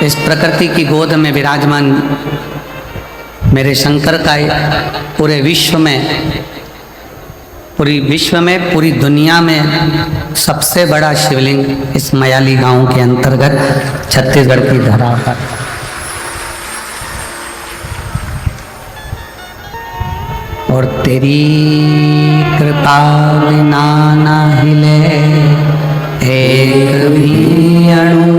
इस प्रकृति की गोद में विराजमान मेरे शंकर का पूरे विश्व में, पूरी दुनिया में सबसे बड़ा शिवलिंग इस मयाली गांव के अंतर्गत छत्तीसगढ़ की धरा पर। और तेरी कृपा बिना न हिले एक भी अणु,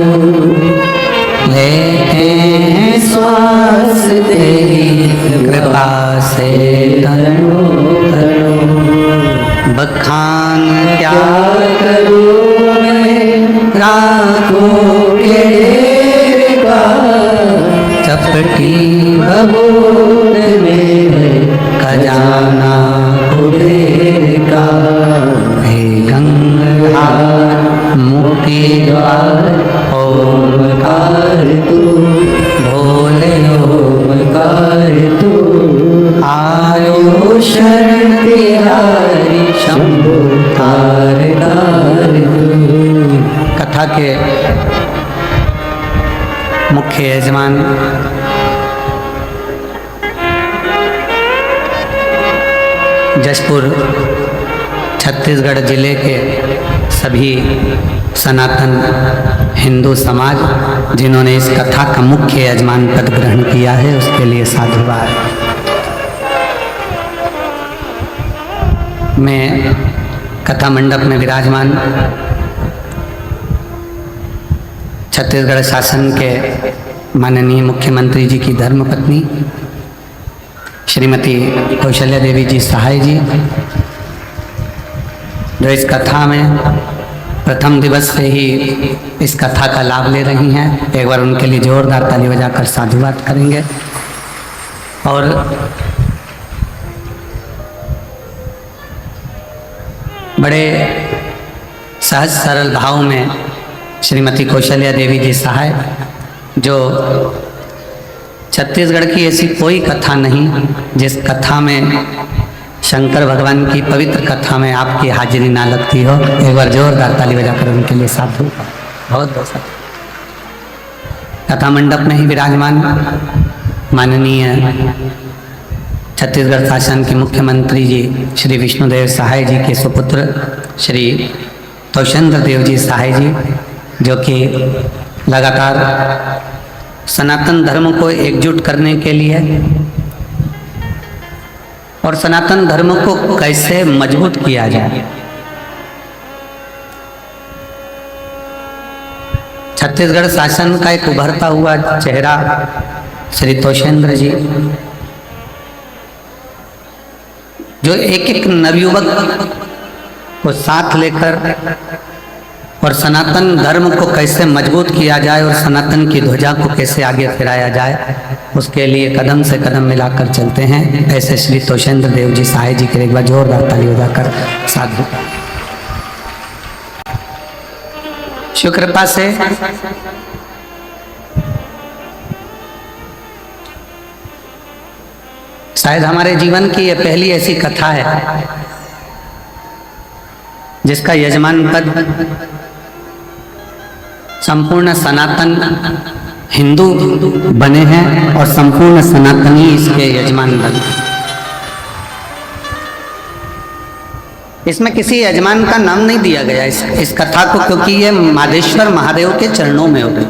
लेते हैं श्वास तेरी कृपा से तनु तनु। बखान क्या करूं मैं राखों के का, चपटी बबूद में खजाना कुबेर का। हे गंगाधर मुक्ति द्वार ओमकार तू, भोले ओमकार तू। आयो शरण तिहारी शंभु तार तार तू। कथा के मुख्य यजमान जशपुर छत्तीसगढ़ जिले के सभी सनातन हिंदू समाज जिन्होंने इस कथा का मुख्य यजमान पद ग्रहण किया है, उसके लिए साधुवाद। मैं कथा मंडप में विराजमान छत्तीसगढ़ शासन के माननीय मुख्यमंत्री जी की धर्मपत्नी श्रीमती कौशल्या देवी जी सहाय जी, जो इस कथा में प्रथम दिवस से ही इस कथा का लाभ ले रही हैं। एक बार उनके लिए जोरदार ताली बजाकर साधुवाद करेंगे। और बड़े सहज सरल भाव में श्रीमती कौशल्या देवी जी सहाय, जो छत्तीसगढ़ की ऐसी कोई कथा नहीं जिस कथा में शंकर भगवान की पवित्र कथा में आपकी हाजिरी ना लगती हो। एक बार जोरदार ताली बजाकर उनके लिए साधु बहुत बहुत कथा मंडप में ही विराजमान माननीय छत्तीसगढ़ शासन के मुख्यमंत्री जी श्री विष्णुदेव सहाय जी के सुपुत्र श्री तोषेंद्र देव जी सहाय जी, जो कि लगातार सनातन धर्म को एकजुट करने के लिए और सनातन धर्म को कैसे मजबूत किया जाए, छत्तीसगढ़ शासन का एक उभरता हुआ चेहरा श्री तोषेंद्र जी, जो एक एक नवयुवक को साथ लेकर और सनातन धर्म को कैसे मजबूत किया जाए और सनातन की ध्वजा को कैसे आगे फहराया जाए, उसके लिए कदम से कदम मिलाकर चलते हैं। ऐसे श्री तोषेंद्र देव जी सहाय जी के एक बार जोरदार ताली बजाकर साधु। शिव कृपा से शायद हमारे जीवन की यह पहली ऐसी कथा है जिसका यजमान पद संपूर्ण सनातन हिंदू बने हैं और संपूर्ण सनातनी इसके यजमान बने। इसमें किसी यजमान का नाम नहीं दिया गया इस कथा को, क्योंकि ये मादेश्वर महादेव के चरणों में हो गई।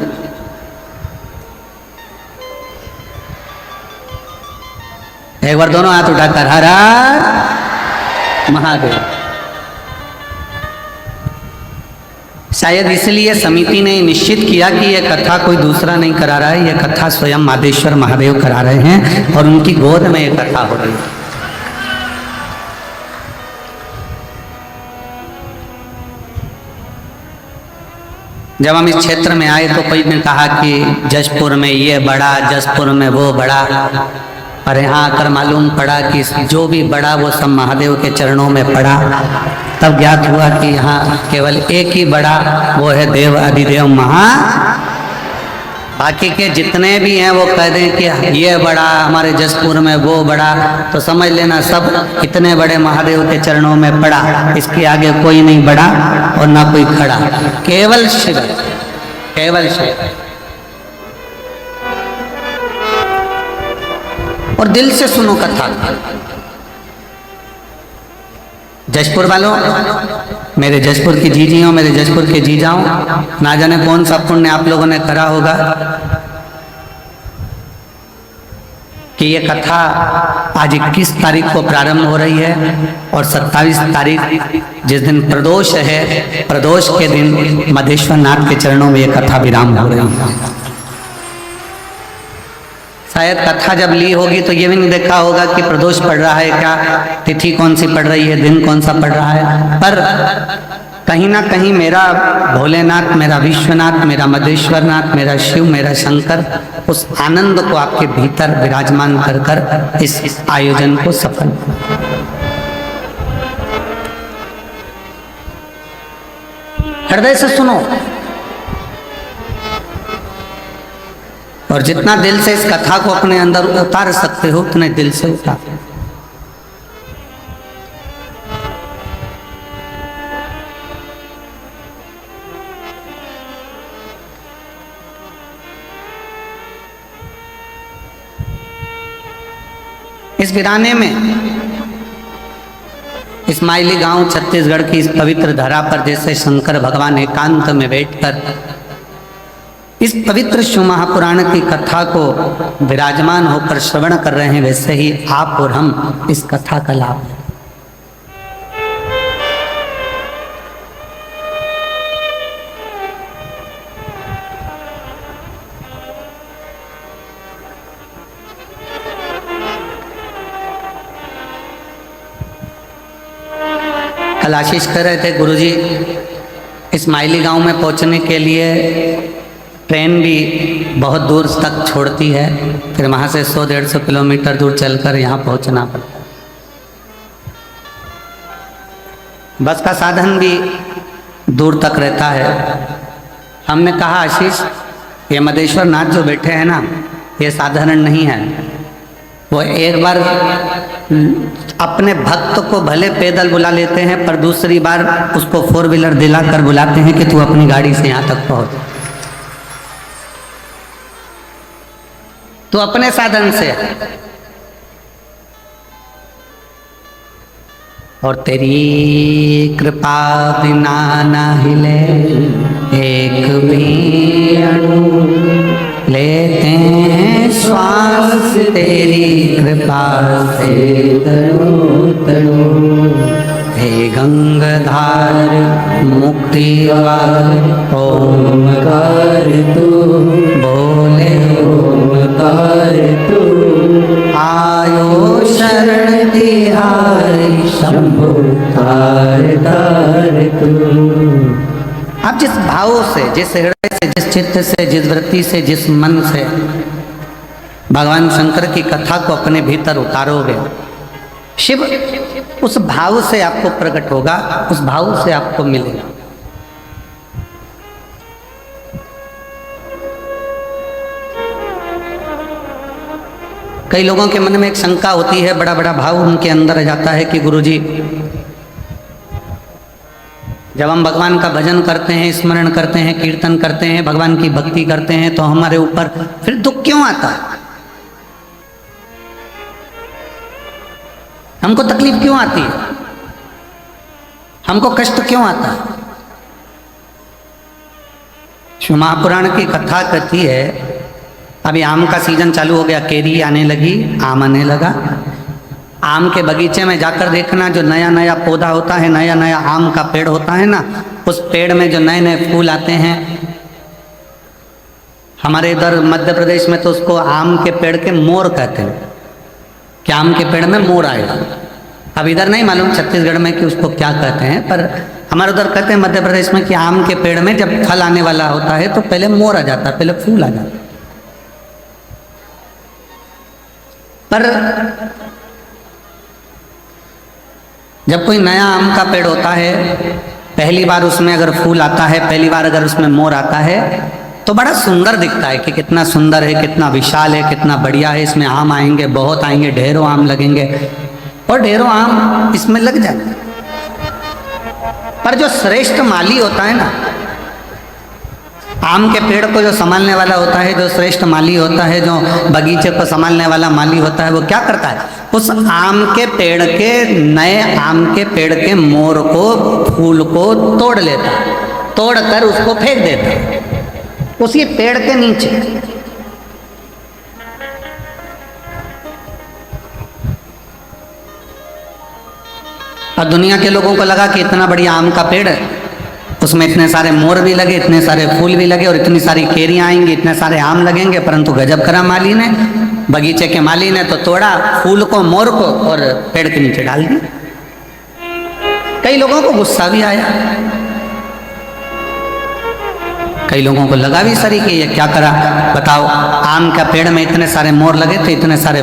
एक बार दोनों हाथ उठाकर हर हर महादेव। शायद इसलिए समिति ने निश्चित किया कि यह कथा कोई दूसरा नहीं करा रहा है, यह कथा स्वयं मादेश्वर महादेव करा रहे हैं और उनकी गोद में यह कथा हो रही है। जब हम इस क्षेत्र में आए तो कोई ने कहा कि जशपुर में ये बड़ा, जशपुर में वो बड़ा, पर यहाँ आकर मालूम पड़ा कि जो भी बड़ा वो सब महादेव के चरणों में पड़ा। तब ज्ञात हुआ कि यहाँ केवल एक ही बड़ा, वो है देव अधिदेव महा। बाकी के जितने भी हैं वो कह दें कि ये बड़ा हमारे जशपुर में, वो बड़ा, तो समझ लेना सब इतने बड़े महादेव के चरणों में पड़ा। इसके आगे कोई नहीं बड़ा और ना कोई खड़ा, केवल शिव, केवल शिव। और दिल से सुनो कथा। जशपुर वालों, मेरे जशपुर की जीजियों, मेरे जशपुर के जीजाओं, ना जाने कौन सा पुण्य आप लोगों ने करा होगा कि ये कथा आज 21 तारीख को प्रारंभ हो रही है और 27 तारीख जिस दिन प्रदोष है, प्रदोष के दिन मधेश्वर नाथ के चरणों में ये कथा विराम हो रही है। शायद कथा जब ली होगी तो ये भी नहीं देखा होगा कि प्रदोष पड़ रहा है क्या, तिथि कौन सी पड़ रही है, दिन कौन सा पड़ रहा है, पर कहीं ना कहीं मेरा भोलेनाथ, मेरा विश्वनाथ, मेरा मधेश्वरनाथ, मेरा शिव, मेरा शंकर उस आनंद को आपके भीतर विराजमान कर कर इस आयोजन को सफल। हृदय से सुनो और जितना दिल से इस कथा को अपने अंदर उतार सकते हो उतने दिल से उतार। इस वीराने में, इस्माइली गांव छत्तीसगढ़ की इस पवित्र धरा पर जैसे शंकर भगवान एकांत में बैठकर इस पवित्र शिव महापुराण की कथा को विराजमान होकर श्रवण कर रहे हैं, वैसे ही आप और हम इस कथा का लाभ लें। कल आशीष कर रहे थे गुरुजी, इस्माइली गांव में पहुंचने के लिए ट्रेन भी बहुत दूर तक छोड़ती है, फिर वहाँ से 100-150 किलोमीटर दूर चलकर यहाँ पहुँचना पड़ता है। बस का साधन भी दूर तक रहता है। हमने कहा आशीष, ये मधेश्वर नाथ जो बैठे हैं ना, ये साधारण नहीं है। वो एक बार अपने भक्त को भले पैदल बुला लेते हैं, पर दूसरी बार उसको 4 व्हीलर दिलाकर बुलाते हैं कि तू अपनी गाड़ी से यहाँ तक पहुँच। तो अपने साधन से, और तेरी कृपा बिना ना हिले एक भी अणु, लेते हैं श्वास तेरी कृपा से तनु तनु। हे गंगाधार मुक्तिवार ओमकार तू, बोले ओमकार तू, आयो शरण तिहारी शंभु तार तार तू। आप जिस भाव से, जिस हृदय से, जिस चित्त से, जिस वृत्ति से, जिस मन से भगवान शंकर की कथा को अपने भीतर उतारोगे, शिव उस भाव से आपको प्रकट होगा, उस भाव से आपको मिलेगा। कई लोगों के मन में एक शंका होती है, बड़ा बड़ा भाव उनके अंदर आ जाता है कि गुरुजी, जब हम भगवान का भजन करते हैं, स्मरण करते हैं, कीर्तन करते हैं, भगवान की भक्ति करते हैं, तो हमारे ऊपर फिर दुख क्यों आता है? हमको तकलीफ क्यों आती है? हमको कष्ट क्यों आता है? शिव महापुराण की कथा कहती है, अभी आम का सीजन चालू हो गया, केरी आने लगी, आम आने लगा। आम के बगीचे में जाकर देखना, जो नया नया पौधा होता है, नया नया आम का पेड़ होता है ना, उस पेड़ में जो नए नए फूल आते हैं। हमारे इधर मध्य प्रदेश में तो उसको आम के पेड़ के मोर कहते हैं, कि आम के पेड़ में मोर आएगा। अब इधर नहीं मालूम छत्तीसगढ़ में कि उसको क्या कहते हैं, पर हमारे उधर कहते हैं मध्य प्रदेश में कि आम के पेड़ में जब फल आने वाला होता है तो पहले मोर आ जाता है, पहले फूल आ जाता है। पर जब कोई नया आम का पेड़ होता है, पहली बार उसमें अगर फूल आता है, पहली बार अगर उसमें मोर आता है, तो बड़ा सुंदर दिखता है कि कितना सुंदर है, कितना विशाल है, कितना बढ़िया है, इसमें आम आएंगे, बहुत आएंगे, ढेरों आम लगेंगे, और ढेरों आम इसमें लग जाएंगे। पर जो श्रेष्ठ माली होता है ना, आम के पेड़ को जो संभालने वाला होता है, जो श्रेष्ठ माली होता है, जो बगीचे को संभालने वाला माली होता है, वो क्या करता है? उस आम के पेड़ के, नए आम के पेड़ के मोर को, फूल को तोड़ लेता है, तोड़कर उसको फेंक देता है उसी पेड़ के नीचे। और दुनिया के लोगों को लगा कि इतना बढ़िया आम का पेड़ है, उसमें इतने सारे मोर भी लगे, इतने सारे फूल भी लगे और इतनी सारी केरियां आएंगी, इतने सारे आम लगेंगे, परंतु गजब करा माली ने, बगीचे के माली ने तो तोड़ा फूल को, मोर को और पेड़ के नीचे डाल दिया। कई लोगों को गुस्सा भी आया, कई लोगों को लगा भी सही कि ये क्या करा, बताओ आम का पेड़ में इतने सारे मोर लगे थे, इतने सारे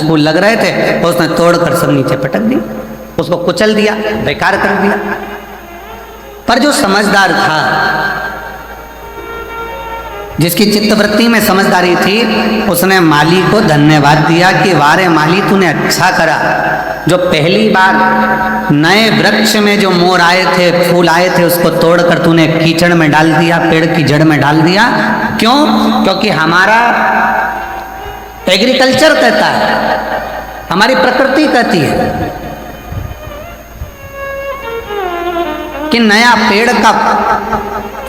फूल लग रहे थे, उसने तोड़कर सब नीचे पटक दी, उसको कुचल दिया, बेकार कर दिया। पर जो समझदार था, जिसकी चित्तवृत्ति में समझदारी थी, उसने माली को धन्यवाद दिया कि वारे माली तूने अच्छा करा, जो पहली बार नए वृक्ष में जो मोर आए थे, फूल आए थे, उसको तोड़कर तूने कीचड़ में डाल दिया, पेड़ की जड़ में डाल दिया। क्यों? क्योंकि हमारा एग्रीकल्चर कहता है, हमारी प्रकृति कहती है कि नया पेड़ का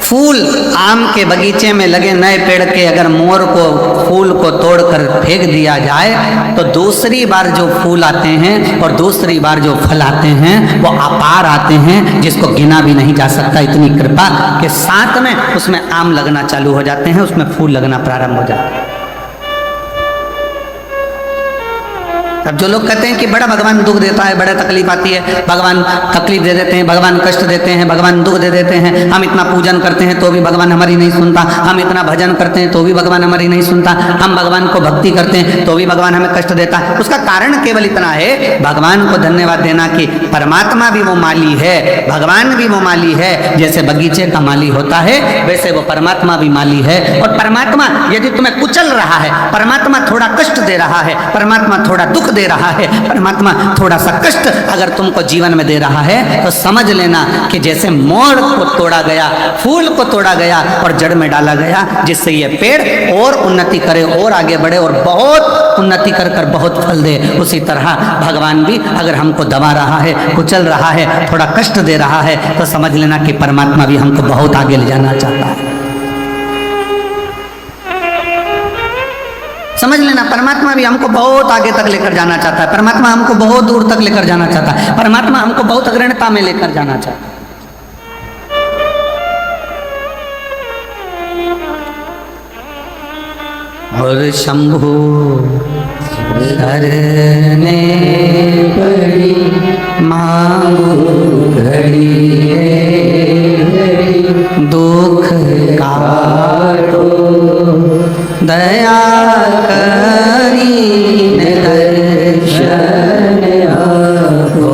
फूल, आम के बगीचे में लगे नए पेड़ के अगर मोर को, फूल को तोड़कर फेंक दिया जाए तो दूसरी बार जो फूल आते हैं और दूसरी बार जो फल आते हैं वो अपार आते हैं, जिसको गिना भी नहीं जा सकता। इतनी कृपा के साथ में उसमें आम लगना चालू हो जाते हैं, उसमें फूल लगना प्रारंभ हो जाता है। अब जो लोग कहते हैं कि बड़ा भगवान दुख देता है, बड़ा तकलीफ आती है, भगवान तकलीफ दे देते हैं, भगवान कष्ट देते हैं, भगवान दुख दे देते हैं, हम इतना पूजन करते हैं तो भी भगवान हमारी नहीं सुनता, हम इतना भजन करते हैं तो भी भगवान हमारी नहीं सुनता, हम भगवान को भक्ति करते हैं तो भी भगवान हमें कष्ट देता है। उसका कारण केवल इतना है, भगवान को धन्यवाद देना कि परमात्मा भी वो माली है, भगवान भी वो माली है। जैसे बगीचे का माली होता है वैसे वो परमात्मा भी माली है। और परमात्मा यदि तुम्हें कुचल रहा है, परमात्मा थोड़ा कष्ट दे रहा है, परमात्मा थोड़ा दुख दे रहा है, परमात्मा थोड़ा सा कष्ट अगर तुमको जीवन में दे रहा है तो समझ लेना कि जैसे मोर को तोड़ा गया, फूल को तोड़ा गया और जड़ में डाला गया, जिससे ये पेड़ और उन्नति करे और आगे बढ़े और बहुत उन्नति कर कर बहुत फल दे, उसी तरह भगवान भी अगर हमको दबा रहा है, कुचल रहा है, थोड़ा कष्ट दे रहा है तो समझ लेना कि परमात्मा भी हमको बहुत आगे ले जाना चाहता है। समझ लेना, परमात्मा भी हमको बहुत आगे तक लेकर जाना चाहता है, परमात्मा हमको बहुत दूर तक लेकर जाना चाहता है, परमात्मा हमको बहुत अग्रणता में लेकर जाना चाहता है। और शंभु शरणे पड़ी मांगू घड़ी दुख काटो दया करी दर्शन आपो।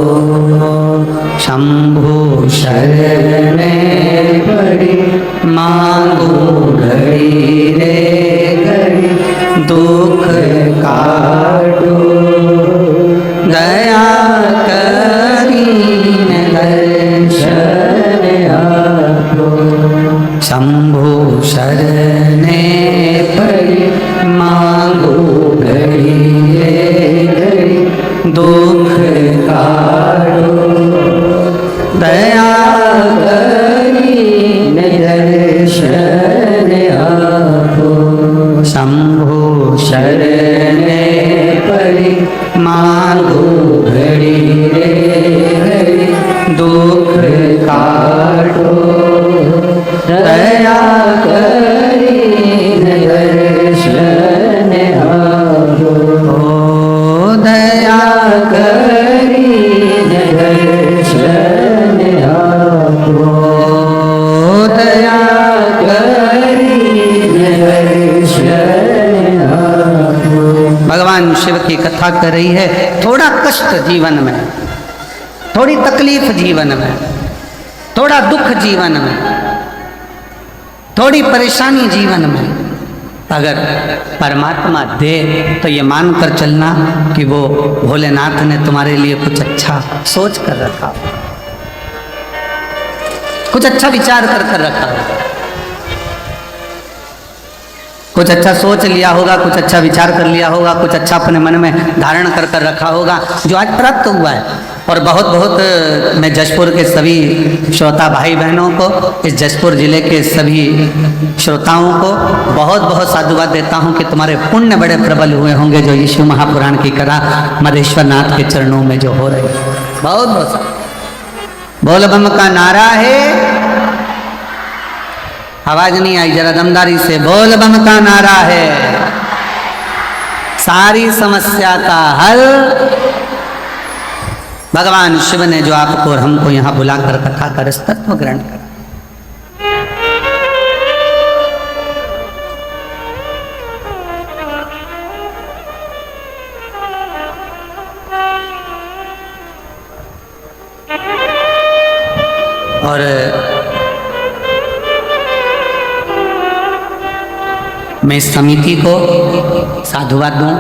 शंभु शरणे पड़ी मांगो घड़ी रे घड़ी दुख काटो दया करी दर्शन आपो। शंभु शरणे पड़ी मांगो घड़ी रे घड़ी दुख काटो दया करी दर्शन आपो। शंभु शरणे पड़ी मांगो घड़ी रे घड़ी दुख काटो दया करी दर्शन आपो। दया करी दर्शन आपो। दया करी दर्शन आपो। भगवान शिव की कथा कर रही है, थोड़ा कष्ट जीवन में, थोड़ी तकलीफ जीवन में, थोड़ा दुख जीवन में, थोड़ी परेशानी जीवन में अगर परमात्मा दे तो ये मानकर चलना कि वो भोलेनाथ ने तुम्हारे लिए कुछ अच्छा सोच कर रखा, कुछ अच्छा विचार कर कर रखा। कुछ अच्छा सोच लिया होगा, कुछ अच्छा विचार कर लिया होगा, कुछ अच्छा अपने मन में धारण कर कर रखा होगा, जो आज प्राप्त हुआ है। और बहुत बहुत मैं जशपुर के सभी श्रोता भाई बहनों को, इस जशपुर जिले के सभी श्रोताओं को बहुत बहुत साधुवाद देता हूँ कि तुम्हारे पुण्य बड़े प्रबल हुए होंगे, जो यीशु महापुराण की कथा मधेश्वर नाथ के चरणों में जो हो रही है। बहुत बहुत बोल बम का नारा है, आवाज नहीं आई, जरा दमदारी से बोल बम का नारा है, सारी समस्या का हल भगवान शिव ने जो आपको और हमको यहाँ बुलाकर कथा कर इस तत्व ग्रहण करा। और मैं इस समिति को साधुवाद दूं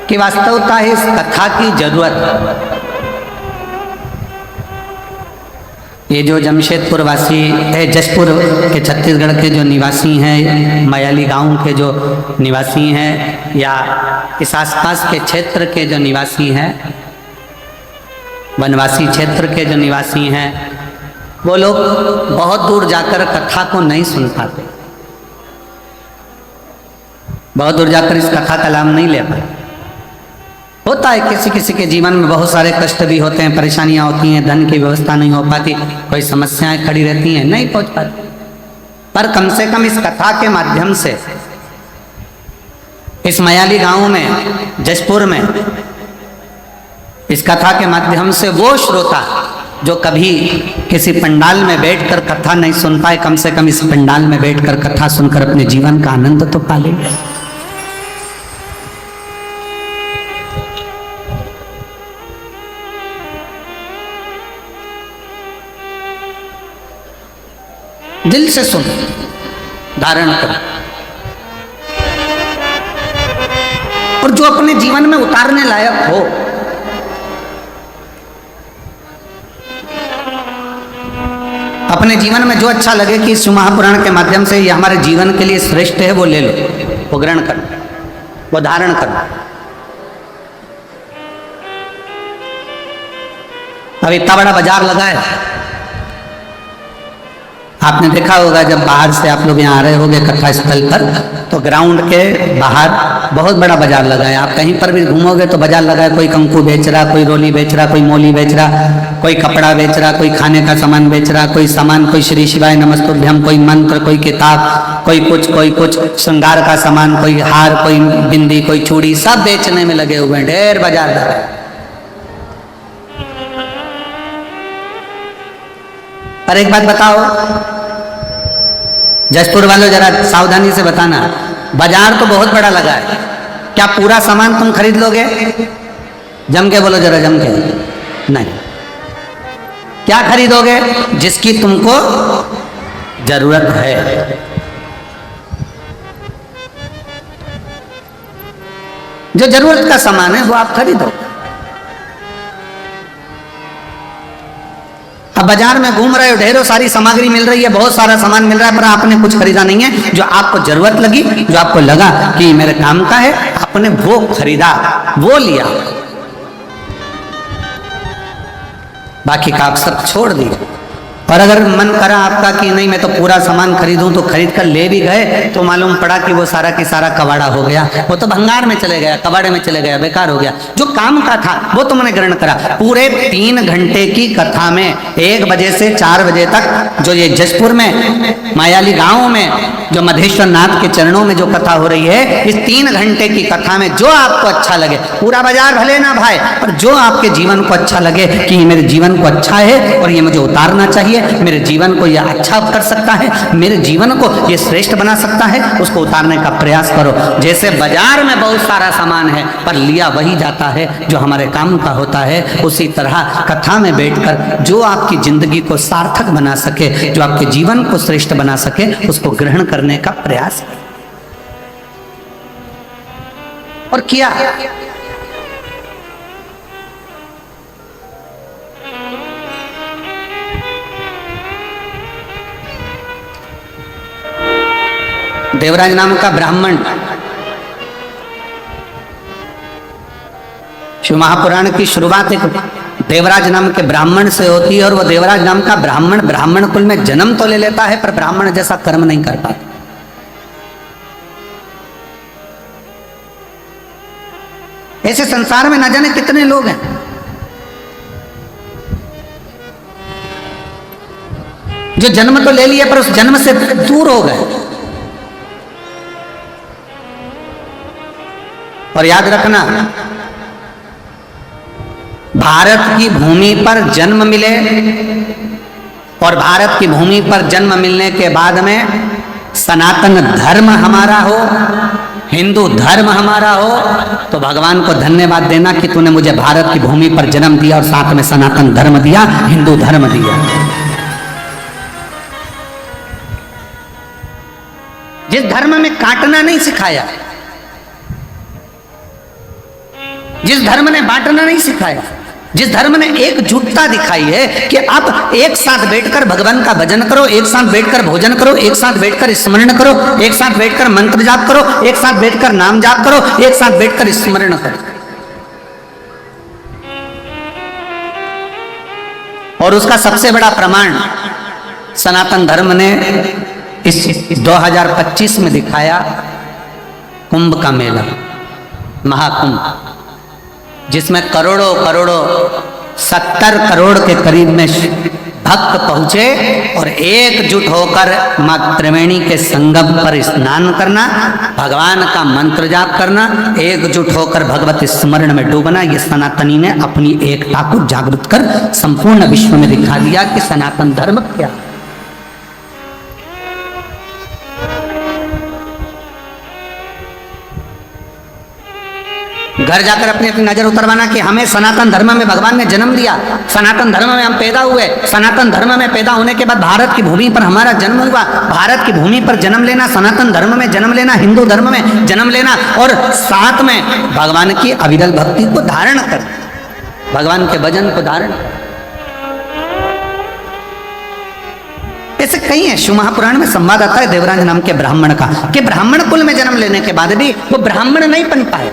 कि वास्तवता है इस कथा की जरूरत। ये जो जमशेदपुर वासी है, जशपुर के छत्तीसगढ़ के जो निवासी हैं, मयाली गांव के जो निवासी हैं, या इस आसपास के क्षेत्र के जो निवासी हैं, वनवासी क्षेत्र के जो निवासी हैं, वो लोग बहुत दूर जाकर कथा को नहीं सुन पाते, बहुत दूर जाकर इस कथा का लाभ नहीं ले पाते। होता है किसी किसी के जीवन में बहुत सारे कष्ट भी होते हैं, परेशानियां होती हैं, धन की व्यवस्था नहीं हो पाती, कोई समस्याएं खड़ी रहती हैं, नहीं पहुंच पाती। पर कम से कम इस कथा के माध्यम से इस मयाली गांव में, जशपुर में, इस कथा के माध्यम से वो श्रोता जो कभी किसी पंडाल में बैठकर कथा नहीं सुन पाए, कम से कम इस पंडाल में बैठकर कथा सुनकर अपने जीवन का आनंद तो पा लेंगे। दिल से सुन, धारण कर, और जो अपने जीवन में उतारने लायक हो। अपने जीवन में जो अच्छा लगे कि इस महापुराण के माध्यम से ये हमारे जीवन के लिए श्रेष्ठ है, वो ले लो, वो ग्रहण कर, वो धारण कर। अब इतना बड़ा बाजार लगा है, आपने देखा होगा जब बाहर से आप लोग यहाँ आ रहे होंगे कथा स्थल पर, तो ग्राउंड के बाहर बहुत बड़ा बाजार लगा है। आप कहीं पर भी घूमोगे तो बाजार लगा है, कोई कंकु बेच रहा, कोई रोली बेच रहा, कोई मोली बेच रहा, कोई कपड़ा बेच रहा, कोई खाने का सामान बेच रहा, कोई सामान, कोई श्री शिवाय नमस्तुभ्यम, कोई मंत्र, कोई किताब, कोई कुछ श्रृंगार का सामान, कोई हार, कोई बिंदी, कोई चूड़ी, सब बेचने में लगे हुए हैं। ढेर बाजार लगा है। पर एक बात बताओ, जशपुर वालों जरा सावधानी से बताना, बाजार तो बहुत बड़ा लगा है, क्या पूरा सामान तुम खरीद लोगे? जम के बोलो जरा, जम के। नहीं, क्या खरीदोगे? जिसकी तुमको जरूरत है। जो जरूरत का सामान है वो आप खरीदो। अब बाजार में घूम रहे हो, ढेरों सारी सामग्री मिल रही है, बहुत सारा सामान मिल रहा है, पर आपने कुछ खरीदा नहीं है। जो आपको जरूरत लगी, जो आपको लगा कि मेरे काम का है, आपने वो खरीदा, वो लिया, बाकी का आप सब छोड़ दिए। और अगर मन करा आपका कि नहीं मैं तो पूरा सामान खरीदूं, तो खरीद कर ले भी गए तो मालूम पड़ा कि वो सारा की सारा कबाड़ा हो गया, वो तो भंगार में चले गया, कबाड़े में चले गया, बेकार हो गया। जो काम का था वो तुमने ग्रहण करा। पूरे 3 घंटे की कथा में 1 बजे से 4 बजे तक जो ये जशपुर में मायाली गांव में जो मधेश्वर नाथ के चरणों में जो कथा हो रही है, इस 3 घंटे की कथा में जो आपको अच्छा लगे, पूरा बाजार भले ना भाई, पर जो आपके जीवन को अच्छा लगे कि मेरे जीवन को अच्छा है और ये मुझे उतारना चाहिए, मेरे जीवन को यह अच्छा कर सकता है, मेरे जीवन को यह श्रेष्ठ बना सकता है, उसको उतारने का प्रयास करो। जैसे बाजार में बहुत सारा सामान है पर लिया वही जाता है जो हमारे काम का होता है, उसी तरह कथा में बैठकर जो आपकी जिंदगी को सार्थक बना सके, जो आपके जीवन को श्रेष्ठ बना सके, उसको ग्रहण करने का प्रयास करो। और किया। देवराज नाम का ब्राह्मण। शिव महापुराण की शुरुआत एक देवराज नाम के ब्राह्मण से होती है, और वो देवराज नाम का ब्राह्मण ब्राह्मण कुल में जन्म तो ले लेता है पर ब्राह्मण जैसा कर्म नहीं कर पाता। ऐसे संसार में न जाने कितने लोग हैं जो जन्म तो ले लिए पर उस जन्म से दूर हो गए। और याद रखना, भारत की भूमि पर जन्म मिले और भारत की भूमि पर जन्म मिलने के बाद में सनातन धर्म हमारा हो, हिंदू धर्म हमारा हो, तो भगवान को धन्यवाद देना कि तूने मुझे भारत की भूमि पर जन्म दिया और साथ में सनातन धर्म दिया, हिंदू धर्म दिया। जिस धर्म में काटना नहीं सिखाया, जिस धर्म ने बांटना नहीं सिखाया, जिस धर्म ने एकजुटता दिखाई है कि आप एक साथ बैठकर भगवान का भजन करो, एक साथ बैठकर भोजन करो, एक साथ बैठकर स्मरण करो, एक साथ बैठकर मंत्र जाप करो, एक साथ बैठकर नाम जाप करो, एक साथ बैठकर स्मरण करो। और उसका सबसे बड़ा प्रमाण सनातन धर्म ने इस 2025 में दिखाया, कुंभ का मेला, महाकुंभ, जिसमें करोड़ों करोड़ों 70 करोड़ के करीब में भक्त पहुंचे और एकजुट होकर मां त्रिवेणी के संगम पर स्नान करना, भगवान का मंत्र जाप करना, एकजुट होकर भगवत स्मरण में डूबना। ये सनातनी ने अपनी एकता को जागृत कर संपूर्ण विश्व में दिखा दिया कि सनातन धर्म क्या। घर जाकर अपनी अपनी नजर उतरवाना कि हमें सनातन धर्म में भगवान ने जन्म दिया, सनातन धर्म में हम पैदा हुए, सनातन धर्म में पैदा होने के बाद भारत की भूमि पर हमारा जन्म हुआ। भारत की भूमि पर जन्म लेना, सनातन धर्म में जन्म लेना, हिंदू धर्म में जन्म लेना और साथ में भगवान की अविरल भक्ति को धारण कर, भगवान के भजन को धारण। ऐसे कई है। शिव महापुराण में संवाद आता है देवराज नाम के ब्राह्मण का कि ब्राह्मण कुल में जन्म लेने के बाद भी वो ब्राह्मण नहीं बन पाए।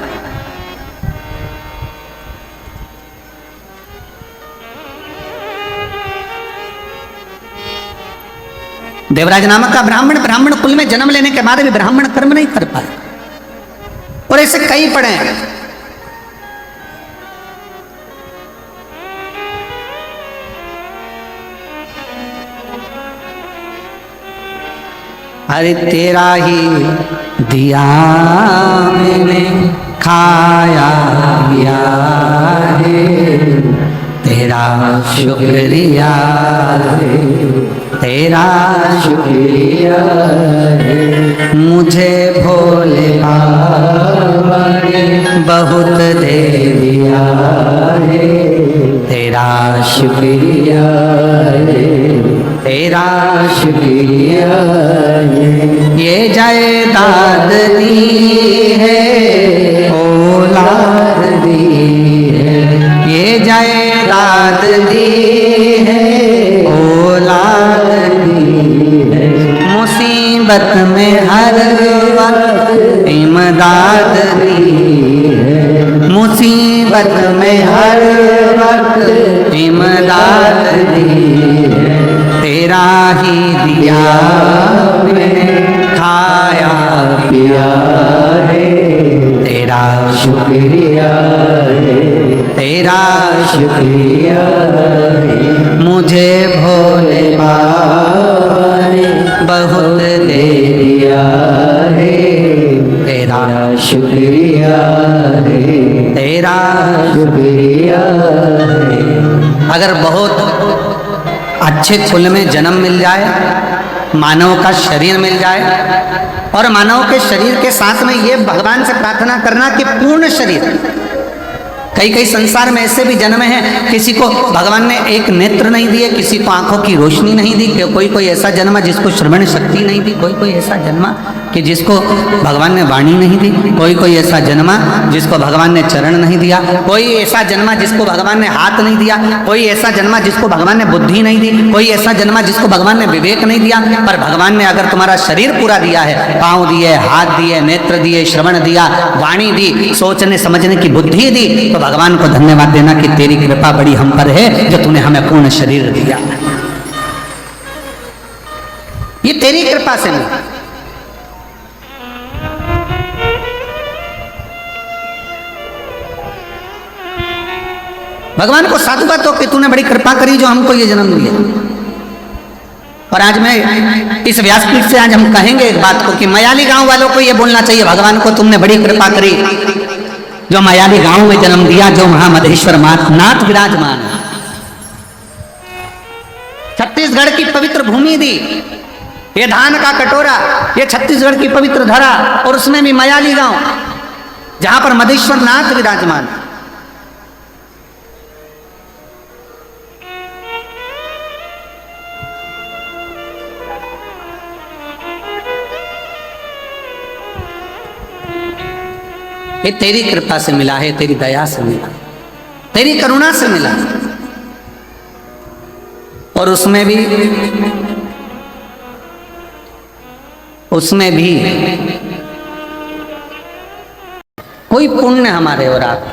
देवराज नामक का ब्राह्मण कुल में जन्म लेने के बाद भी ब्राह्मण कर्म नहीं कर पाए। और ऐसे कई पढ़े हैं। अरे तेरा ही दिया मैंने खाया पिया है, तेरा शुक्रिया है, तेरा शुक्रिया है। मुझे भोले बाबा ने बहुत दे दिया है, तेरा शुक्रिया है, तेरा शुक्रिया है। ये जायदाद दी है, औलाद दी है, ये जायदाद दी है, औलाद दी है। मुसीबत में हर वक्त इमदाद दी है, मुसीबत में हर वक्त इमदाद दी है। तेरा ही दिया मैंने खाया पिया है, तेरा शुक्रिया है, तेरा शुक्रिया है। मुझे भोले बाबा ने बहुत दे दिया है, तेरा शुक्रिया है, तेरा शुक्रिया है। अगर बहुत अच्छे कुल में जन्म मिल जाए, मानव का शरीर मिल जाए और मानव के शरीर के साथ में ये भगवान से प्रार्थना करना कि पूर्ण शरीर। कई संसार में ऐसे भी जन्म हैं, किसी को भगवान ने एक नेत्र नहीं दिए, किसी को आंखों की रोशनी नहीं दी, कोई ऐसा जन्मा जिसको श्रवण शक्ति नहीं दी, कोई ऐसा जन्मा कि जिसको भगवान ने वाणी नहीं दी, कोई कोई ऐसा जन्मा जिसको भगवान ने चरण नहीं दिया, कोई ऐसा जन्मा जिसको भगवान ने हाथ नहीं दिया, कोई ऐसा जन्मा जिसको भगवान ने बुद्धि नहीं दी, कोई ऐसा जन्मा जिसको भगवान ने विवेक नहीं दिया। पर भगवान ने अगर तुम्हारा शरीर पूरा दिया है, पाँव दिए, हाथ दिए, नेत्र दिए, श्रवण दिया, वाणी दी, सोचने समझने की बुद्धि दी, तो भगवान को धन्यवाद देना कि तेरी कृपा बड़ी हम पर है जो तूने हमें पूर्ण शरीर दिया। ये तेरी कृपा से मिला। भगवान को साधुवाद हो कि तूने बड़ी कृपा करी जो हमको ये जन्म दिया। और आज मैं इस व्यासपीठ से आज हम कहेंगे एक बात को कि मयाली गांव वालों को ये बोलना चाहिए, भगवान को तुमने बड़ी कृपा करी जो मयाली गांव में जन्म दिया, जो महामधेश्वर नाथ विराजमान है। छत्तीसगढ़ की पवित्र भूमि दी, ये धान का कटोरा, ये छत्तीसगढ़ की पवित्र धरा, और उसमें भी मयाली गांव जहां पर मधेश्वर नाथ विराजमान। ये तेरी कृपा से मिला है, तेरी दया से मिला, तेरी करुणा से मिला। और उसमें भी कोई पुण्य हमारे और आप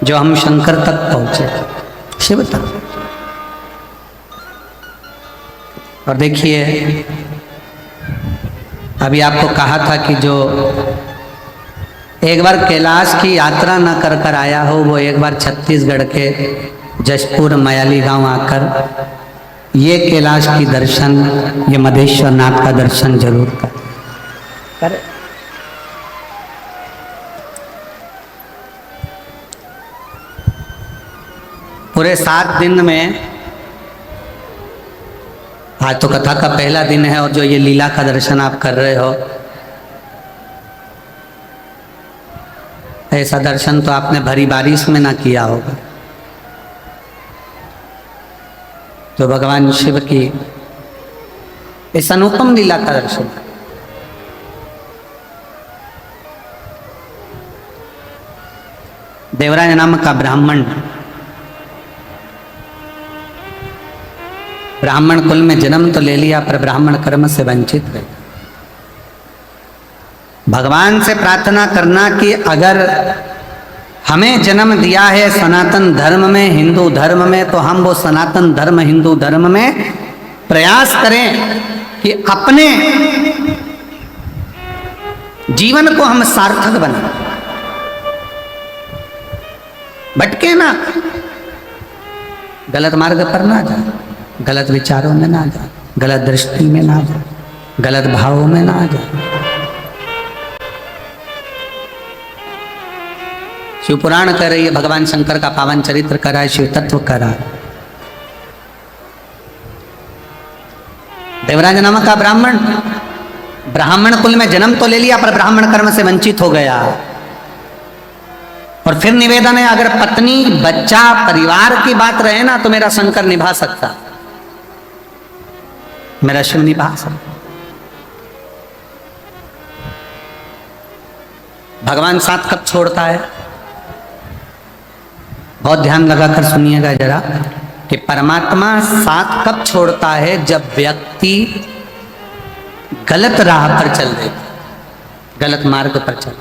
जो हम शंकर तक पहुंचे, शिव तक। और देखिए, अभी आपको कहा था कि जो एक बार कैलाश की यात्रा न कर कर आया हो, वो एक बार छत्तीसगढ़ के जशपुर मयाली गांव आकर ये कैलाश की दर्शन, ये मधेश्वर नाथ का दर्शन जरूर कर। पूरे 7 दिन में, आज तो कथा का पहला दिन है, और जो ये लीला का दर्शन आप कर रहे हो, ऐसा दर्शन तो आपने भरी बारिश में ना किया होगा। तो भगवान शिव की इस अनुपम लीला का दर्शन, देवराज नाम का ब्राह्मण कुल में जन्म तो ले लिया, पर ब्राह्मण कर्म से वंचित रहे। भगवान से प्रार्थना करना कि अगर हमें जन्म दिया है सनातन धर्म में, हिंदू धर्म में, तो हम वो सनातन धर्म, हिंदू धर्म में प्रयास करें कि अपने जीवन को हम सार्थक बनाएं, भटके ना, गलत मार्ग पर ना जाए, गलत विचारों में ना जाए, गलत दृष्टि में ना जाए, गलत भावों में ना जाए। शिव पुराण कह रही है, भगवान शंकर का पावन चरित्र करा है, शिव तत्व करा। देवराज नामक का ब्राह्मण कुल में जन्म तो ले लिया, पर ब्राह्मण कर्म से वंचित हो गया। और फिर निवेदन है, अगर पत्नी, बच्चा, परिवार की बात रहे ना, तो मेरा शंकर निभा सकता, मेरा शिव निभा सकता। भगवान साथ कब छोड़ता है? बहुत ध्यान लगाकर सुनिएगा जरा, कि परमात्मा साथ कब छोड़ता है? जब व्यक्ति गलत राह पर चल देता, गलत मार्ग पर चल।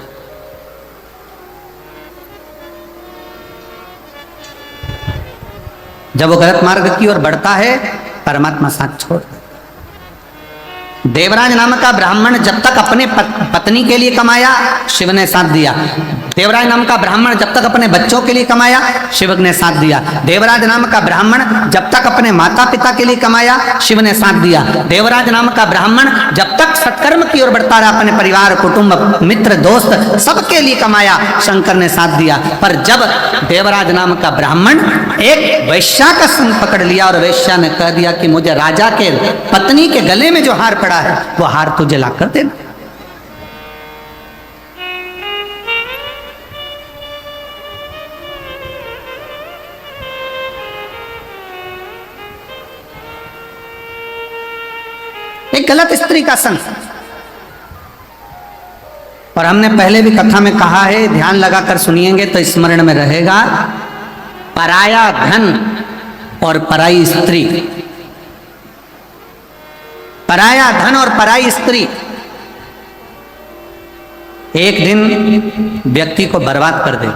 जब वो गलत मार्ग की ओर बढ़ता है, परमात्मा साथ छोड़। देवराज नाम का ब्राह्मण जब तक अपने पत्नी के लिए कमाया, शिव ने साथ दिया। देवराज नाम का ब्राह्मण जब तक अपने बच्चों के लिए कमाया, शिव ने साथ दिया। देवराज नाम का ब्राह्मण जब तक अपने माता पिता के लिए कमाया, शिव ने साथ दिया। देवराज नाम का ब्राह्मण जब तक सत्कर्म की ओर बढ़ता रहा, अपने परिवार, कुटुंब, मित्र, दोस्त सबके लिए कमाया, शंकर ने साथ दिया। पर जब देवराज नाम का ब्राह्मण एक वैश्या का संग पकड़ लिया, और वैश्या ने कह दिया कि मुझे राजा के पत्नी के गले में जो हार पड़ा है, वो हार तुझे ला कर देना। एक गलत स्त्री का संग। और हमने पहले भी कथा में कहा है, ध्यान लगाकर सुनिएंगे तो स्मरण में रहेगा, पराया धन और पराई स्त्री, पराया धन और पराई स्त्री एक दिन व्यक्ति को बर्बाद कर दे।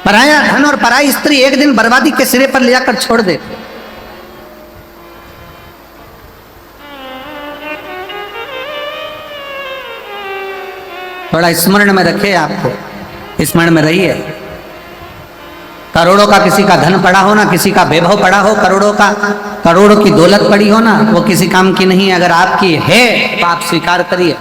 पराया धन और पराई स्त्री एक दिन बर्बादी के सिरे पर ले जाकर छोड़ दे। थोड़ा स्मरण में रखे, आपको स्मरण में रहिए। करोड़ों का किसी का धन पड़ा हो ना, किसी का वैभव पड़ा हो, करोड़ों की दौलत पड़ी हो ना, वो किसी काम की नहीं है। अगर आपकी है तो आप स्वीकार करिए।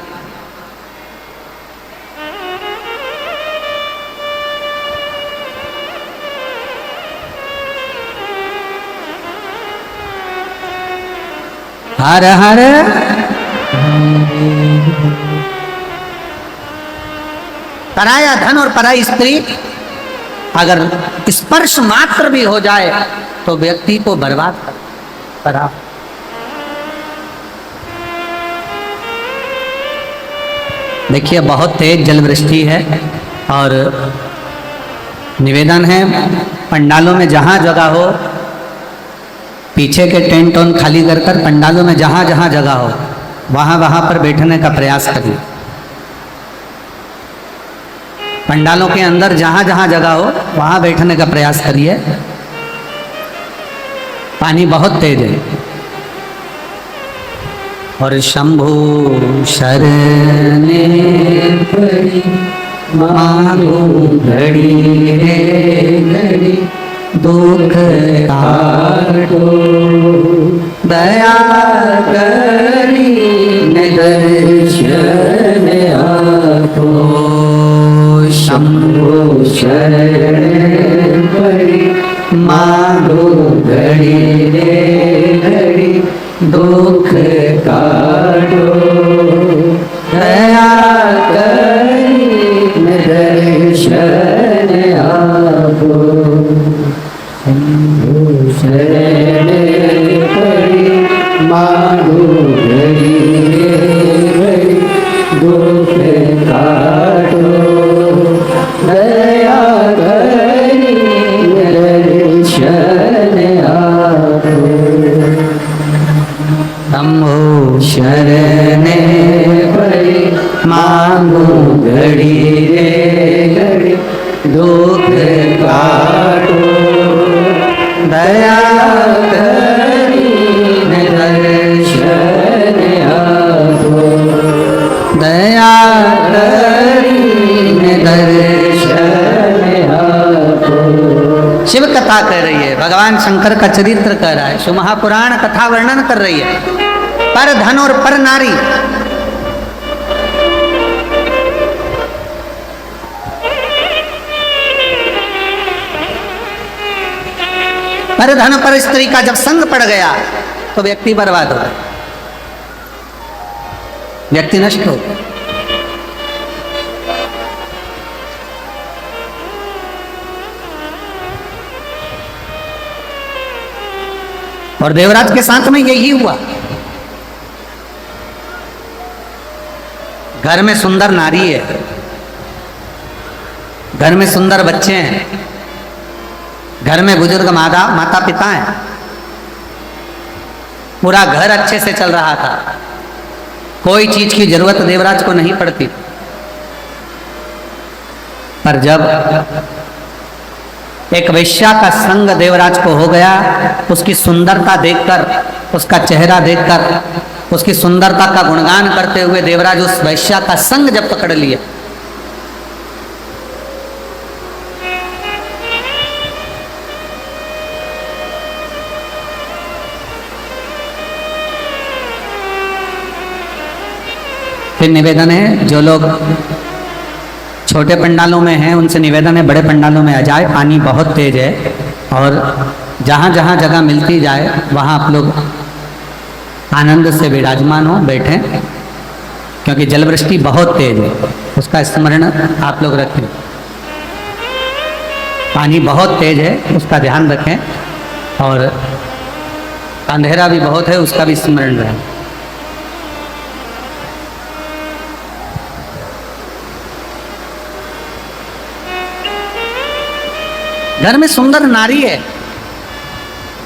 हर हर पराया धन और पराई स्त्री अगर स्पर्श मात्र भी हो जाए तो व्यक्ति को बर्बाद करा। देखिए, बहुत तेज जलवृष्टि है और निवेदन है, पंडालों में जहां जगह हो, पीछे के टेंट ऑन खाली कर पंडालों में जहां जहां जगह हो वहां पर बैठने का प्रयास करिए। पंडालों के अंदर जहां जहां जगह हो वहां बैठने का प्रयास करिए। पानी बहुत तेज है। और शंभु शरणे पड़ी मांगो घड़ी रे घड़ी, दुख काटो दया करी दर्शन आपो। शंभु शरण पड़ी मांगो घड़ी रे घड़ी, दुख काटो दया करी दर्शन आपो। शंभु शरण पड़ी मांगो घड़ी रे घड़ी, दुख काटो दया करी दर्शन आपो। शंभु शरणे पड़ी मांगो घड़ी रे घड़ी, दुख काटो दया करी दर्शन आपो। दया करी दर्शन आपो। शिव कथा कर रही है, भगवान शंकर का चरित्र कर रहा है, शिव महापुराण कथा वर्णन कर रही है। पर धन और पर नारी, पर धन पर स्त्री का जब संग पड़ गया तो व्यक्ति बर्बाद हो गया, व्यक्ति नष्ट हो गया। और देवराज के साथ में यही हुआ। घर में सुंदर नारी है, घर में सुंदर बच्चे हैं, घर में बुजुर्ग माता पिता हैं, पूरा घर अच्छे से चल रहा था, कोई चीज की जरूरत देवराज को नहीं पड़ती। पर जब एक वैश्या का संग देवराज को हो गया, उसकी सुंदरता देखकर, उसका चेहरा देखकर, उसकी सुंदरता का गुणगान करते हुए देवराज उस वैश्या का संग जब पकड़ लिया, फिर निवेदन है, जो लोग छोटे पंडालों में हैं उनसे निवेदन है बड़े पंडालों में आ जाए। पानी बहुत तेज है और जहाँ जहाँ जगह मिलती जाए वहाँ आप लोग आनंद से विराजमान हो, बैठें, क्योंकि जलवृष्टि बहुत तेज है, उसका स्मरण आप लोग रखें। पानी बहुत तेज है, उसका ध्यान रखें, और अंधेरा भी बहुत है, उसका भी स्मरण रहे। घर में सुंदर नारी है,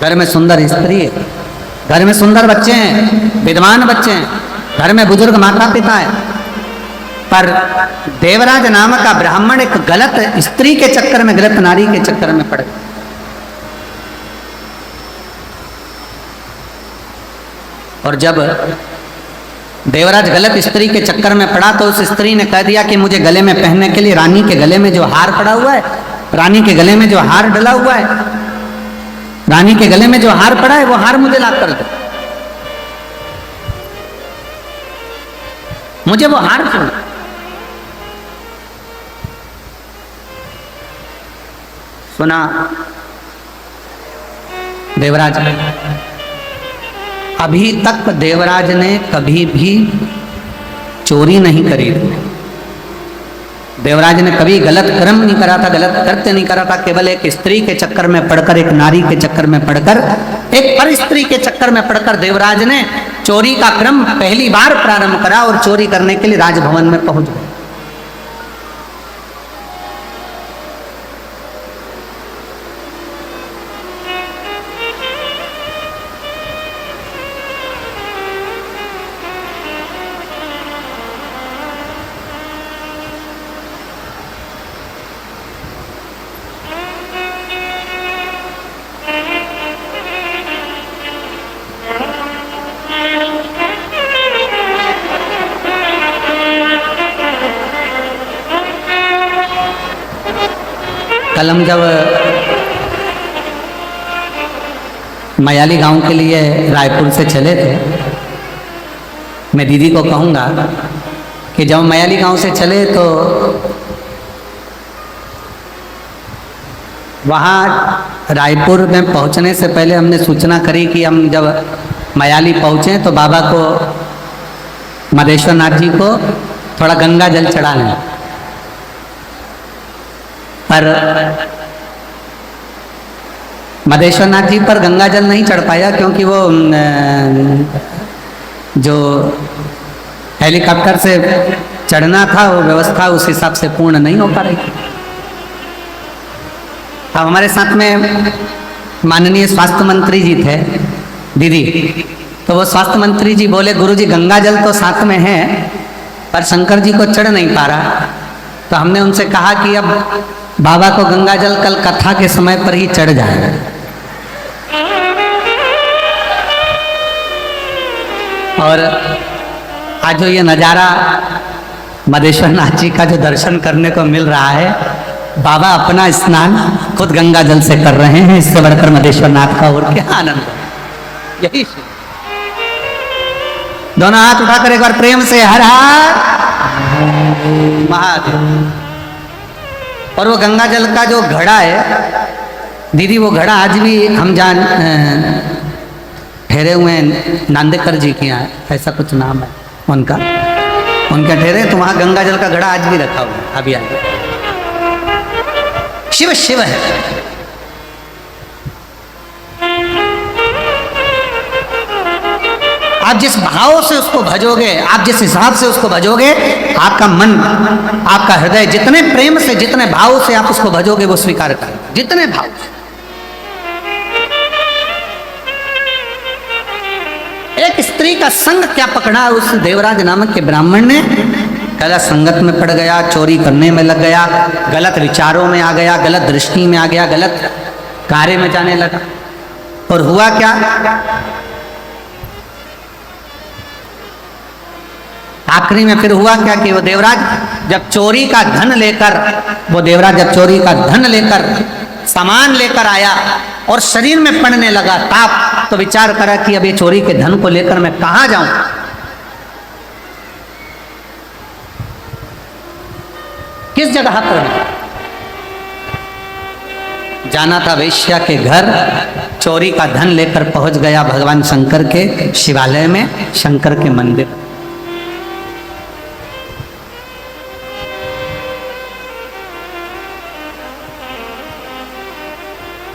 घर में सुंदर स्त्री है, घर में सुंदर बच्चे हैं, विद्वान बच्चे हैं, घर में बुजुर्ग माता पिता है, पर देवराज नामक का ब्राह्मण एक गलत स्त्री के चक्कर में, गलत नारी के चक्कर में पड़ गया। और जब देवराज गलत स्त्री के चक्कर में पड़ा तो उस स्त्री ने कह दिया कि मुझे गले में पहनने के लिए रानी के गले में जो हार पड़ा हुआ है, रानी के गले में जो हार डला हुआ है, रानी के गले में जो हार पड़ा है वो हार मुझे ला कर दो, मुझे वो हार चाहिए। सुना देवराज, अभी तक देवराज ने कभी भी चोरी नहीं करी, देवराज ने कभी गलत कर्म नहीं करा था, गलत कृत्य नहीं करा था। केवल एक स्त्री के चक्कर में पड़कर, एक नारी के चक्कर में पड़कर, एक पर स्त्री के चक्कर में पड़कर देवराज ने चोरी का क्रम पहली बार प्रारंभ करा और चोरी करने के लिए राजभवन में पहुंच गए। कल हम जब मयाली गांव के लिए रायपुर से चले थे, मैं दीदी को कहूँगा कि जब मयाली गांव से चले तो वहाँ रायपुर में पहुँचने से पहले हमने सूचना करी कि हम जब मयाली पहुँचे तो बाबा को, मदेश्वर नाथ जी को थोड़ा गंगा जल चढ़ाना है। पर मदेश्वर नाथ जी पर गंगा जल नहीं चढ़ पाया क्योंकि वो जो हेलीकॉप्टर से चढ़ना था वो व्यवस्था उस हिसाब से पूर्ण नहीं हो पा रही थी। अब हमारे साथ में माननीय स्वास्थ्य मंत्री जी थे दीदी, तो वो स्वास्थ्य मंत्री जी बोले गुरुजी गंगा जल तो साथ में है पर शंकर जी को चढ़ नहीं पा रहा। तो हमने उनसे कहा कि अब बाबा को गंगा जल कल कथा के समय पर ही चढ़ जाएगा। और आज जो ये नज़ारा मदेश्वर नाथ जी का जो दर्शन करने को मिल रहा है, बाबा अपना स्नान खुद गंगा जल से कर रहे हैं, इससे बढ़कर मदेश्वर नाथ का और क्या आनंद है। यही दोनों हाथ उठाकर एक बार प्रेम से हर हर महादेव। और वो गंगा जल का जो घड़ा है दीदी, वो घड़ा आज भी हम ठहरे हुए हैं नांदेकर जी के यहाँ, ऐसा कुछ नाम है उनका, उनके ठहरे तो वहाँ गंगा जल का घड़ा आज भी रखा हुआ है। अभी आगे शिव शिव है। आप जिस भाव से उसको भजोगे, आप जिस हिसाब से उसको भजोगे, आपका मन, आपका हृदय जितने प्रेम से, जितने भाव से आप उसको भजोगे वो स्वीकार करेगा, जितने भाव से। एक स्त्री का संग क्या पकड़ा उस देवराज नामक के ब्राह्मण ने, गलत संगत में पड़ गया, चोरी करने में लग गया, गलत विचारों में आ गया, गलत दृष्टि में आ गया, गलत कार्य में जाने लगा। और हुआ क्या, आखिरी में फिर हुआ क्या कि वो देवराज जब चोरी का धन लेकर, वो देवराज जब चोरी का धन लेकर, सामान लेकर आया और शरीर में पड़ने लगा ताप, तो विचार करा कि अब ये चोरी के धन को लेकर मैं कहाँ जाऊं। किस जगह पर जाना था, वैश्या के घर। चोरी का धन लेकर पहुंच गया भगवान शंकर के शिवालय में, शंकर के मंदिर।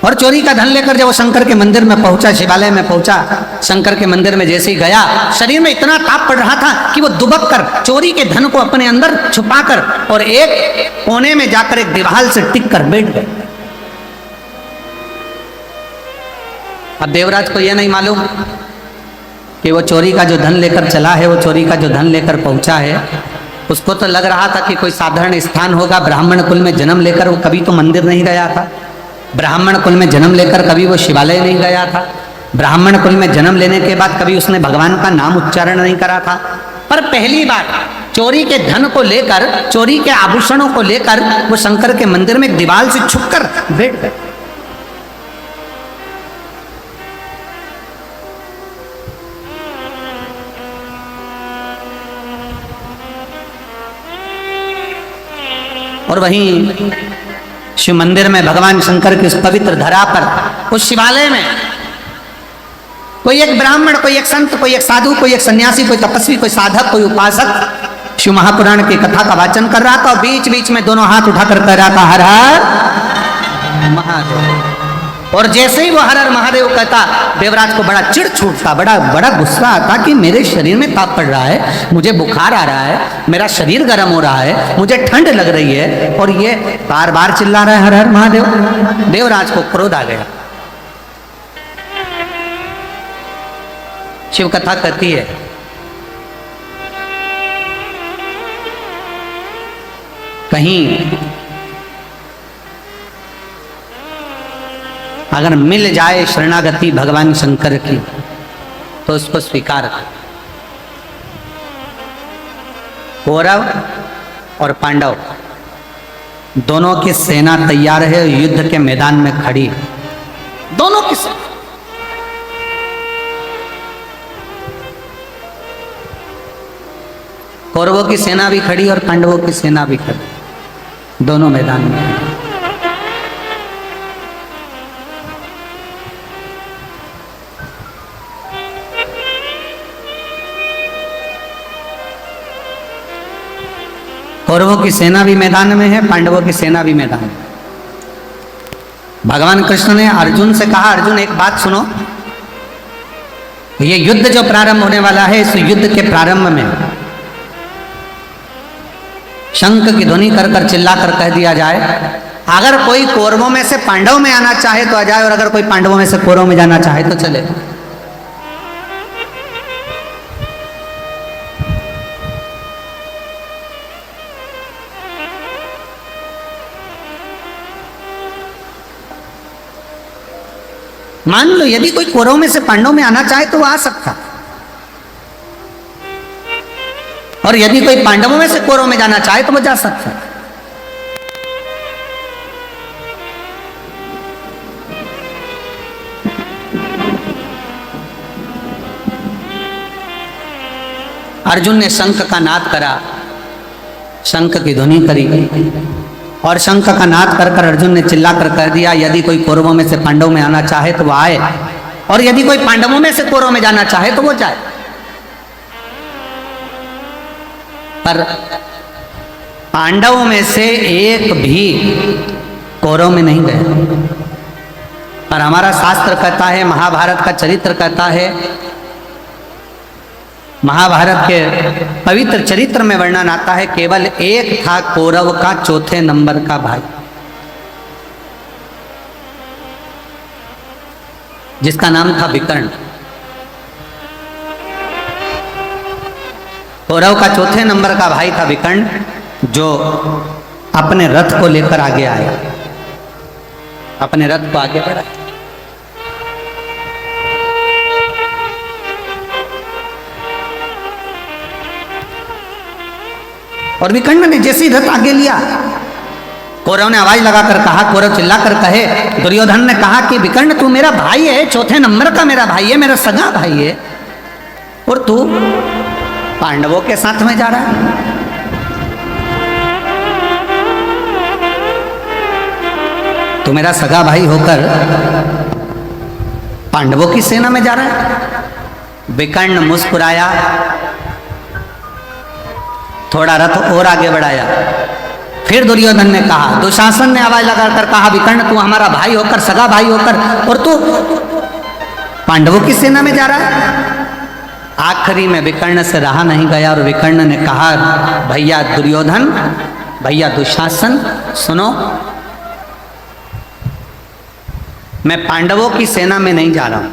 और चोरी का धन लेकर जब वो शंकर के मंदिर में पहुंचा, शिवालय में पहुंचा, शंकर के मंदिर में जैसे ही गया, शरीर में इतना ताप पड़ रहा था कि वो दुबक कर चोरी के धन को अपने अंदर छुपाकर और एक कोने में जाकर एक दीवार से टिक कर बैठ गए। अब देवराज को यह नहीं मालूम कि वो चोरी का जो धन लेकर चला है, वो चोरी का जो धन लेकर पहुंचा है, उसको तो लग रहा था कि कोई साधारण स्थान होगा। ब्राह्मण कुल में जन्म लेकर वो कभी तो मंदिर नहीं गया था, ब्राह्मण कुल में जन्म लेकर कभी वो शिवालय नहीं गया था, ब्राह्मण कुल में जन्म लेने के बाद कभी उसने भगवान का नाम उच्चारण नहीं करा था। पर पहली बार चोरी के धन को लेकर, चोरी के आभूषणों को लेकर वो शंकर के मंदिर में एक दीवार से छुपकर बैठ गए। और वहीं शिव मंदिर में भगवान शंकर की उस पवित्र धरा पर, उस शिवालय में कोई एक ब्राह्मण, कोई एक संत, कोई एक साधु, कोई एक सन्यासी, कोई तपस्वी, कोई साधक, कोई उपासक शिव महापुराण की कथा का वाचन कर रहा था और बीच बीच में दोनों हाथ उठाकर कह रहा था हर हर महादेव। और जैसे ही वो हर हर महादेव कहता, देवराज को बड़ा चिढ़ छूटता, बड़ा गुस्सा आता कि मेरे शरीर में ताप पड़ रहा है, मुझे बुखार आ रहा है, मेरा शरीर गर्म हो रहा है, मुझे ठंड लग रही है और ये बार बार चिल्ला रहा है हर हर महादेव। देवराज को क्रोध आ गया। शिव कथा कहती है कहीं अगर मिल जाए शरणागति भगवान शंकर की तो उसको स्वीकार कर। कौरव और पांडव दोनों की सेना तैयार है, युद्ध के मैदान में खड़ी, दोनों की सेना। कौरवों की सेना भी खड़ी और पांडवों की सेना भी खड़ी, दोनों मैदान में। कौरवों की सेना भी मैदान में है, पांडवों की सेना भी मैदान में। भगवान कृष्ण ने अर्जुन से कहा, अर्जुन एक बात सुनो, ये युद्ध जो प्रारंभ होने वाला है, इस युद्ध के प्रारंभ में शंख की ध्वनि कर कर चिल्ला कर कह दिया जाए, अगर कोई कौरवों में से पांडव में आना चाहे तो आ जाए और अगर कोई पांडवों में से कौरवों में जाना चाहे तो चले। मान लो यदि कोई कौरवों में से पांडवों में आना चाहे तो वो आ सकता, और यदि कोई पांडवों में से कौरवों में जाना चाहे तो वो जा सकता। अर्जुन ने शंख का नाद करा, शंख की ध्वनि करी और शंख का नाद कर कर अर्जुन ने चिल्लाकर कह दिया, यदि कोई कौरवों में से पांडवों में आना चाहे तो वो आए और यदि कोई पांडवों में से कौरवों में जाना चाहे तो वो जाए। पर पांडवों में से एक भी कौरव में नहीं गए। पर हमारा शास्त्र कहता है, महाभारत का चरित्र कहता है, महाभारत के पवित्र चरित्र में वर्णन आता है, केवल एक था कौरव का चौथे नंबर का भाई, जिसका नाम था विकर्ण। कौरव का चौथे नंबर का भाई था विकर्ण, जो अपने रथ को लेकर आगे आया, अपने रथ को आगे बढ़ाया। और विकर्ण ने जैसे ही रथ आगे लिया, कौरव ने आवाज लगाकर कहा, कौरव चिल्लाकर कहे, दुर्योधन ने कहा कि विकर्ण तू मेरा भाई है, चौथे नंबर का मेरा भाई है, मेरा सगा भाई है, और तू पांडवों के साथ में जा रहा है। तू मेरा सगा भाई होकर पांडवों की सेना में जा रहा है। विकर्ण मुस्कुराया, थोड़ा रथ और आगे बढ़ाया, फिर दुर्योधन ने कहा, दुशासन ने आवाज लगाकर कहा, विकर्ण तू हमारा भाई होकर, सगा भाई होकर, और तू पांडवों की सेना में जा रहा है। आखिरी में विकर्ण से रहा नहीं गया और विकर्ण ने कहा, भैया दुर्योधन, भैया दुशासन, सुनो, मैं पांडवों की सेना में नहीं जा रहा हूं,